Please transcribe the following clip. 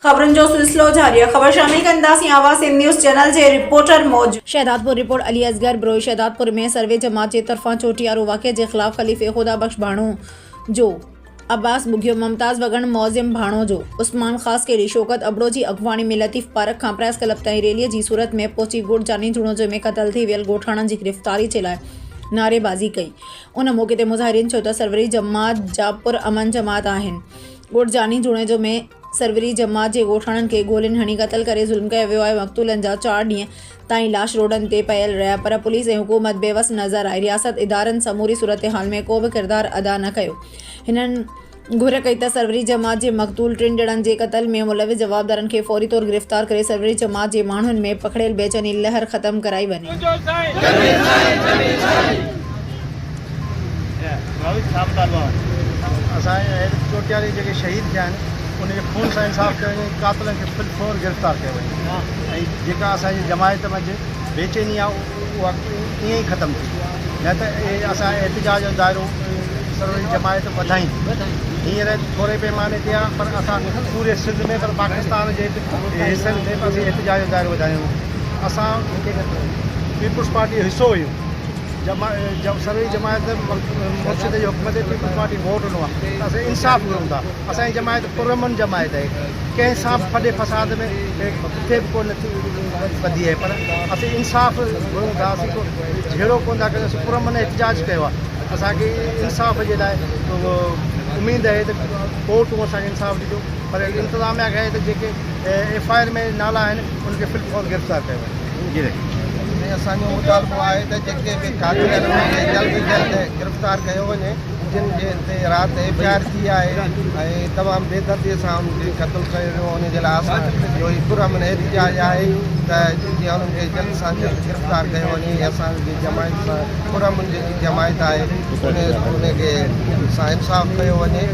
खबरनि जो सिलसिलो जारी आहे। ख़बर शामिल कंदासीं आवाज़ न्यूज़ चैनल जे रिपोर्टर मौजूद। शहदादपुर रिपोर्ट अली असगर ब्रोई शहदादपुर में सर्वे जमात जे तरफ़ां चोटियारो वाक़े जे ख़िलाफ़ ख़लीफ़े ख़ुदा बख्श भाणो जो अब्बास बुगियो, मुमताज़ वगण मौज़िम भाणो जो उस्मान ख़ास केरी शौकत अबड़ो जी अगवाणी में लतीफ़ पार्क खां प्रेस क्लब ताईं रैलीअ जी सूरत में पहुची ॻोठ जानी जुणोजो में क़तल थी वियल ॻोठाणनि जी गिरफ़्तारी जे लाइ नारेबाज़ी कई। उन मौक़े ते मुज़ाहिरीन चयो त सरवरी जमात जा पुरअमन जमात आहिनि। ॻोठ जानी जुणोजो में सरवरी जमात जे ॻोठाणनि खे गोलियुनि हणी क़तल करे ज़ुल्म कयो वियो आहे। मक़तूलनि जा 4 ॾींहं ताईं लाश रोडनि ते पयल रहिया, पर पुलिस ऐं हुकूमत बेवस नज़र आई। रियासत इदारनि समूरी सूरतहाल में को बि किरदारु अदा न कयो। हिननि घुर कई त सरवरी जमात जे मक़तूल 3 ॼणनि जे क़तल में मुलविस जवाबदारनि खे फौरी तौर गिरफ़्तार करे सरवरी जमात जे माण्हुनि में पखड़ियल बेचैनी लहर ख़त्म कराई वञे। चोटियारी जेके शहीद थिया आहिनि उनखे खून सां इंसाफ़ कयो वञे, कातिलनि खे फिलफोर गिरफ़्तार कयो वञे ऐं जेका असांजी जमायत मंझि बेचैनी आहे उहा ईअं ई ख़तमु थी, न त असां एहतिजाज जो दाइरो सरवरी जमायत वधाईंदी। हींअर थोरे पैमाने ते आहे, पर असां पूरे सिंध में पर पाकिस्तान जे हिसनि में असीं एहतिजाज जो दाइरो वधायूं। असां पीपुल्स पार्टी जो हिसो हुयूं। सरवरी जमायत मुर्शिद जे हुकूमत ते पीपुल्स पार्टी वोट ॾिनो आहे त असां इंसाफ़ घुरूं था। असांजी जमायत पुरअमन जमायत आहे, कंहिं सां फॾे फसाद में किथे बि कोन वधी आहे, पर असीं इंसाफ़ घुरूं था। असीं को झेड़ो कोन था कयूं, असीं पुरअमन एहतिजाज कयो आहे। असांखे इंसाफ़ जे लाइ उमेदु आहे त कोर्टूं असांखे इंसाफ़ ॾिजो, पर इंतिज़ामिया खे त जेके FIR में नाला आहिनि उनखे फिलफौर गिरफ़्तार कयो वञे। असांजो मुतालबो आहे त जेके बि कातिल आहिनि उनखे जल्द जल्द गिरफ़्तार कयो वञे, जिन जे ते राति FIR थी आहे ऐं तमामु बेदर्दीअ सां उनखे क़तलु कयो वियो। उनजे लाइ असांजो पुरअमन एहतिजाज आहे त जीअं उन्हनि खे जल्द सां जल्द गिरफ़्तार कयो वञे। असांजी जमायत सां पुरअमन जेकी जमायत आहे उनखे सां इंसाफ़ कयो वञे।